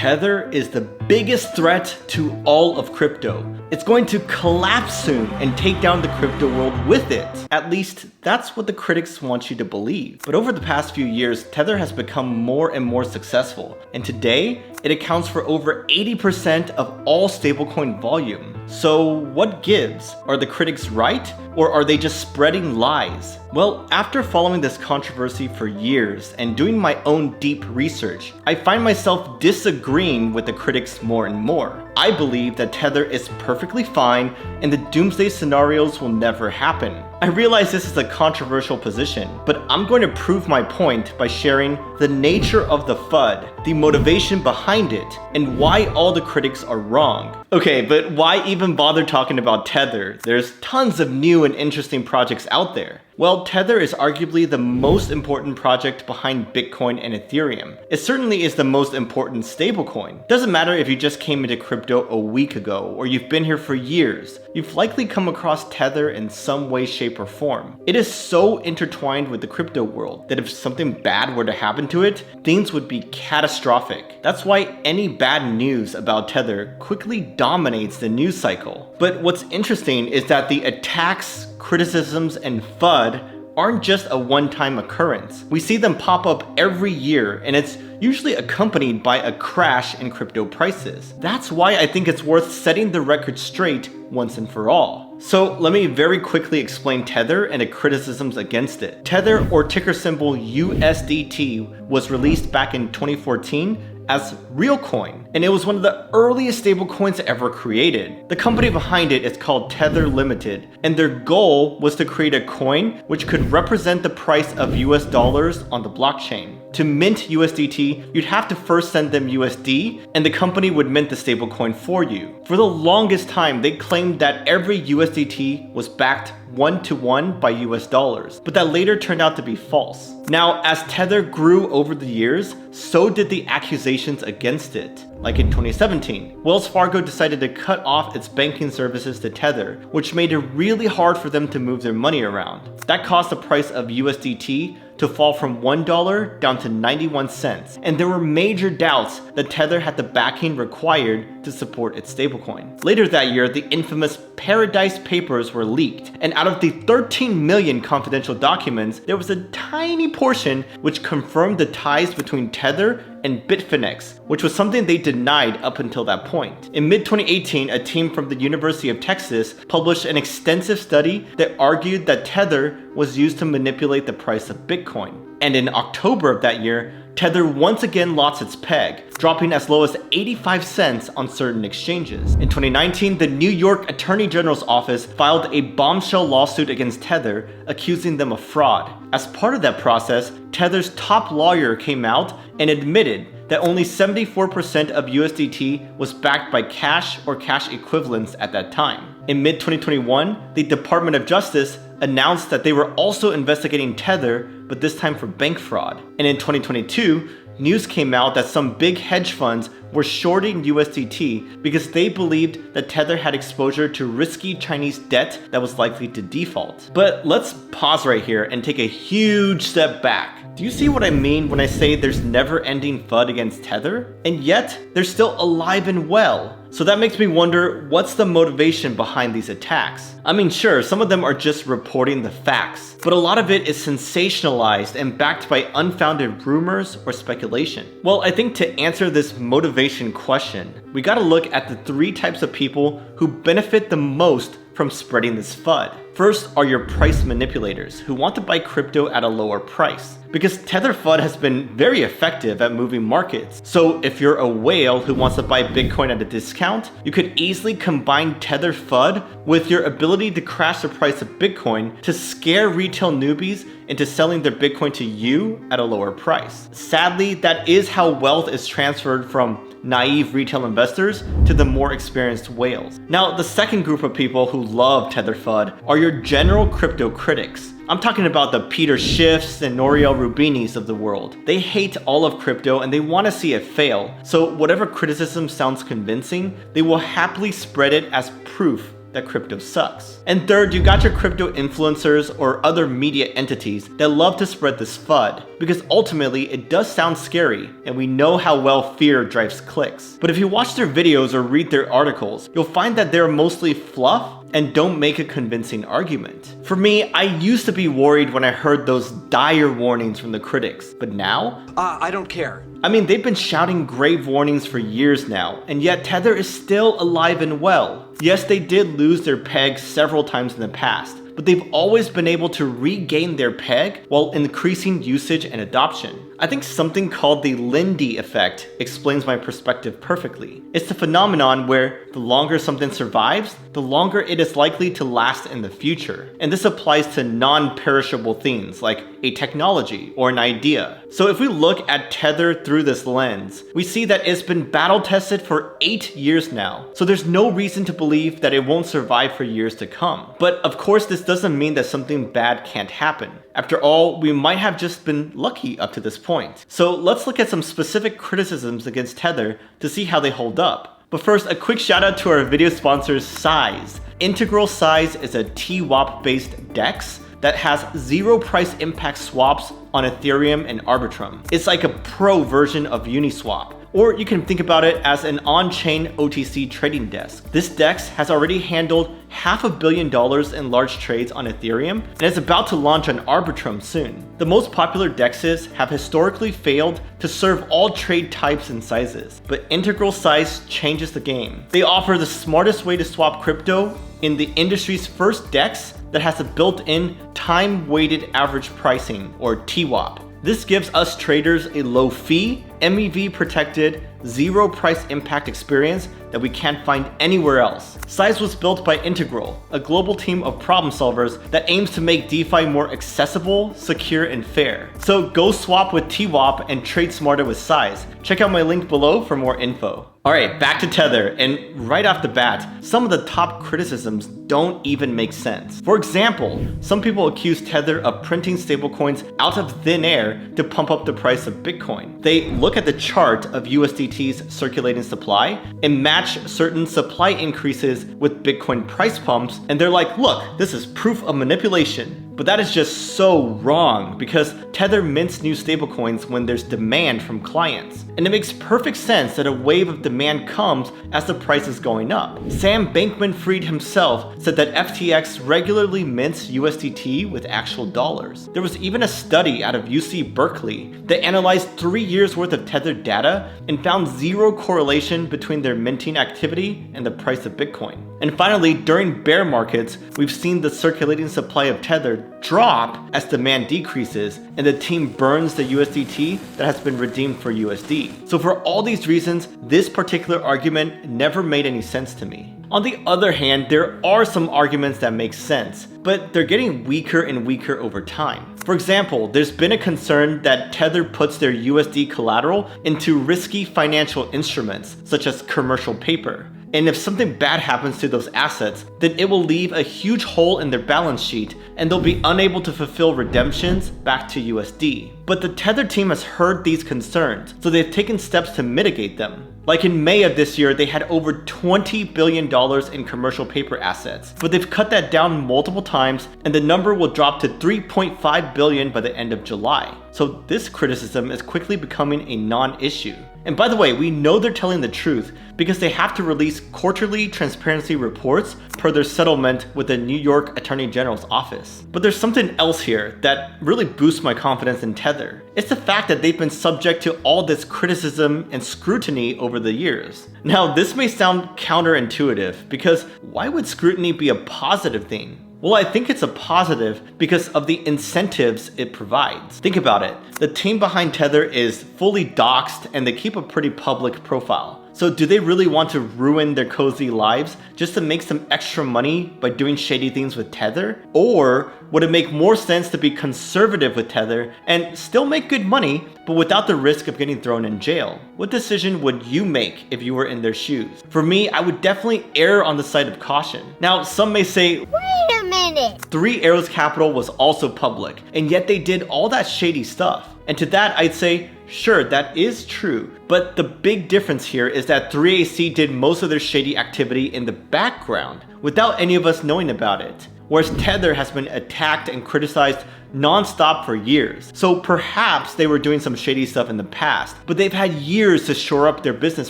Tether is the biggest threat to all of crypto. It's going to collapse soon and take down the crypto world with it. At least, that's what the critics want you to believe. But over the past few years, Tether has become more and more successful. And today, it accounts for over 80% of all stablecoin volume. So what gives? Are the critics right? Or are they just spreading lies? Well, after following this controversy for years and doing my own deep research, I find myself disagreeing with the critics more and more. I believe that Tether is perfectly fine and the doomsday scenarios will never happen. I realize this is a controversial position, but I'm going to prove my point by sharing the nature of the FUD, the motivation behind it, and why all the critics are wrong. Okay, but why even bother talking about Tether? There's tons of new and interesting projects out there. Well, Tether is arguably the most important project behind Bitcoin and Ethereum. It certainly is the most important stablecoin. Doesn't matter if you just came into crypto a week ago or you've been here for years, you've likely come across Tether in some way, shape, or form. It is so intertwined with the crypto world that if something bad were to happen to it, things would be catastrophic. That's why any bad news about Tether quickly dominates the news cycle. But what's interesting is that the attacks, criticisms, and FUD aren't just a one-time occurrence. We see them pop up every year, and it's usually accompanied by a crash in crypto prices. That's why I think it's worth setting the record straight once and for all. So let me very quickly explain Tether and the criticisms against it. Tether, or ticker symbol USDT, was released back in 2014 as real coin, and it was one of the earliest stablecoins ever created. The company behind it is called Tether Limited, and their goal was to create a coin which could represent the price of US dollars on the blockchain. To mint USDT, you'd have to first send them USD, and the company would mint the stablecoin for you. For the longest time, they claimed that every USDT was backed 1-to-1 by US dollars, but that later turned out to be false. Now, as Tether grew over the years, so did the accusations against it. Like in 2017, Wells Fargo decided to cut off its banking services to Tether, which made it really hard for them to move their money around. That caused the price of USDT to fall from $1 down to 91 cents, and there were major doubts that Tether had the backing required to support its stablecoin. Later that year, the infamous Paradise Papers were leaked, and out of the 13 million confidential documents, there was a tiny portion which confirmed the ties between Tether and Bitfinex, which was something they denied up until that point. In mid-2018, a team from the University of Texas published an extensive study that argued that Tether was used to manipulate the price of Bitcoin. And in October of that year, Tether once again lost its peg, dropping as low as 85 cents on certain exchanges. In 2019, the New York Attorney General's office filed a bombshell lawsuit against Tether, accusing them of fraud. As part of that process, Tether's top lawyer came out and admitted that only 74% of USDT was backed by cash or cash equivalents at that time. In mid-2021, the Department of Justice announced that they were also investigating Tether, but this time for bank fraud. And in 2022, news came out that some big hedge funds were shorting USDT because they believed that Tether had exposure to risky Chinese debt that was likely to default. But let's pause right here and take a huge step back. Do you see what I mean when I say there's never-ending FUD against Tether? And yet, they're still alive and well. So that makes me wonder, what's the motivation behind these attacks? I mean, sure, some of them are just reporting the facts, but a lot of it is sensationalized and backed by unfounded rumors or speculation. Well, I think to answer this motivation question, we gotta look at the three types of people who benefit the most from spreading this FUD. First are your price manipulators who want to buy crypto at a lower price. Because Tether FUD has been very effective at moving markets. So if you're a whale who wants to buy Bitcoin at a discount, you could easily combine Tether FUD with your ability to crash the price of Bitcoin to scare retail newbies into selling their Bitcoin to you at a lower price. Sadly, that is how wealth is transferred from naive retail investors to the more experienced whales. Now, the second group of people who love Tether FUD are your general crypto critics. I'm talking about the Peter Schiffs and Nouriel Roubinis of the world. They hate all of crypto and they want to see it fail. So whatever criticism sounds convincing, they will happily spread it as proof that crypto sucks. And third, you got your crypto influencers or other media entities that love to spread this FUD, because ultimately it does sound scary, and we know how well fear drives clicks. But if you watch their videos or read their articles, you'll find that they're mostly fluff and don't make a convincing argument. For me, I used to be worried when I heard those dire warnings from the critics, but now? I don't care. I mean, they've been shouting grave warnings for years now, and yet Tether is still alive and well. Yes, they did lose their peg several times in the past, but they've always been able to regain their peg while increasing usage and adoption. I think something called the Lindy effect explains my perspective perfectly. It's the phenomenon where the longer something survives, the longer it is likely to last in the future. And this applies to non-perishable things like a technology or an idea. So if we look at Tether through this lens, we see that it's been battle tested for 8 years now. So there's no reason to believe that it won't survive for years to come. But of course, this doesn't mean that something bad can't happen. After all, we might have just been lucky up to this point. So let's look at some specific criticisms against Tether to see how they hold up. But first, a quick shout out to our video sponsors, Size. Integral Size is a TWAP based DEX that has zero price impact swaps on Ethereum and Arbitrum. It's like a pro version of Uniswap. Or you can think about it as an on-chain OTC trading desk. This DEX has already handled $500 million in large trades on Ethereum and is about to launch on Arbitrum soon. The most popular DEXs have historically failed to serve all trade types and sizes, but Integral Size changes the game. They offer the smartest way to swap crypto in the industry's first DEX that has a built-in time-weighted average pricing, or TWAP. This gives us traders a low fee, MEV protected, zero price impact experience that we can't find anywhere else. Size was built by Integral, a global team of problem solvers that aims to make DeFi more accessible, secure, and fair. So go swap with TWAP and trade smarter with Size. Check out my link below for more info. Alright, back to Tether, and right off the bat, some of the top criticisms don't even make sense. For example, some people accuse Tether of printing stablecoins out of thin air to pump up the price of Bitcoin. They look at the chart of USDT's circulating supply and match certain supply increases with Bitcoin price pumps, and they're like, look, this is proof of manipulation. But that is just so wrong, because Tether mints new stablecoins when there's demand from clients. And it makes perfect sense that a wave of demand comes as the price is going up. Sam Bankman-Fried himself said that FTX regularly mints USDT with actual dollars. There was even a study out of UC Berkeley that analyzed 3 years worth of Tether data and found zero correlation between their minting activity and the price of Bitcoin. And finally, during bear markets, we've seen the circulating supply of Tether drop as demand decreases and the team burns the USDT that has been redeemed for USD. So for all these reasons, this particular argument never made any sense to me. On the other hand, there are some arguments that make sense, but they're getting weaker and weaker over time. For example, there's been a concern that Tether puts their USD collateral into risky financial instruments, such as commercial paper. And if something bad happens to those assets, then it will leave a huge hole in their balance sheet and they'll be unable to fulfill redemptions back to USD. But the Tether team has heard these concerns, so they've taken steps to mitigate them. Like in May of this year, they had over $20 billion in commercial paper assets, but they've cut that down multiple times and the number will drop to $3.5 billion by the end of July. So this criticism is quickly becoming a non-issue. And by the way, we know they're telling the truth because they have to release quarterly transparency reports per their settlement with the New York Attorney General's office. But there's something else here that really boosts my confidence in Tether. It's the fact that they've been subject to all this criticism and scrutiny over the years. Now, this may sound counterintuitive because why would scrutiny be a positive thing? Well, I think it's a positive because of the incentives it provides. Think about it. The team behind Tether is fully doxxed and they keep a pretty public profile. So do they really want to ruin their cozy lives just to make some extra money by doing shady things with Tether? Or would it make more sense to be conservative with Tether and still make good money, but without the risk of getting thrown in jail? What decision would you make if you were in their shoes? For me, I would definitely err on the side of caution. Now, some may say, wait a minute. Three Arrows Capital was also public, and yet they did all that shady stuff. And to that I'd say, sure, that is true. But the big difference here is that 3AC did most of their shady activity in the background, without any of us knowing about it. Whereas Tether has been attacked and criticized non-stop for years. So perhaps they were doing some shady stuff in the past, but they've had years to shore up their business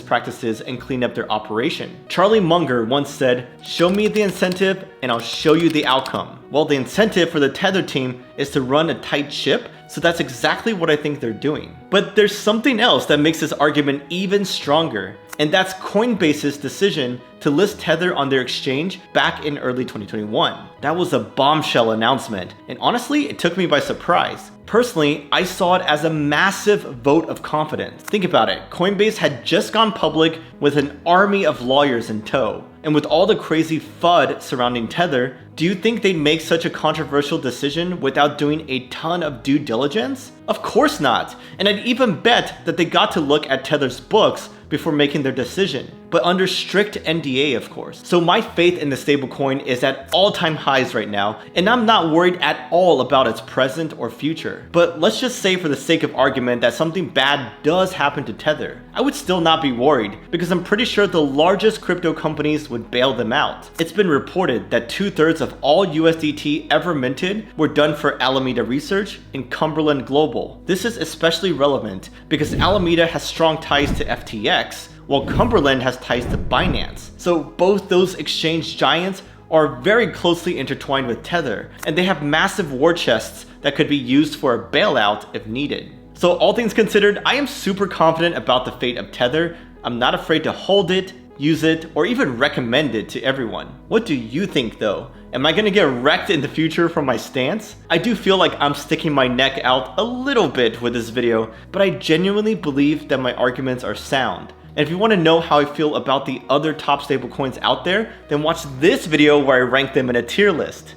practices and clean up their operation. Charlie Munger once said, "Show me the incentive and I'll show you the outcome." Well, the incentive for the Tether team is to run a tight ship, so that's exactly what I think they're doing. But there's something else that makes this argument even stronger, and that's Coinbase's decision to list Tether on their exchange back in early 2021. That was a bombshell announcement, and honestly, it took me by surprise. Personally, I saw it as a massive vote of confidence. Think about it, Coinbase had just gone public with an army of lawyers in tow. And with all the crazy FUD surrounding Tether, do you think they'd make such a controversial decision without doing a ton of due diligence? Of course not, and I'd even bet that they got to look at Tether's books before making their decision, but under strict NDA of course. So my faith in the stablecoin is at all-time highs right now, and I'm not worried at all about its present or future. But let's just say for the sake of argument that something bad does happen to Tether. I would still not be worried, because I'm pretty sure the largest crypto companies would bail them out. It's been reported that 2/3 of all USDT ever minted were done for Alameda Research and Cumberland Global. This is especially relevant because Alameda has strong ties to FTX, while Cumberland has ties to Binance. So both those exchange giants are very closely intertwined with Tether, and they have massive war chests that could be used for a bailout if needed. So all things considered, I am super confident about the fate of Tether. I'm not afraid to hold it, use it, or even recommend it to everyone. What do you think though? Am I gonna get wrecked in the future from my stance? I do feel like I'm sticking my neck out a little bit with this video, but I genuinely believe that my arguments are sound. And if you want to know how I feel about the other top stablecoins out there, then watch this video where I rank them in a tier list.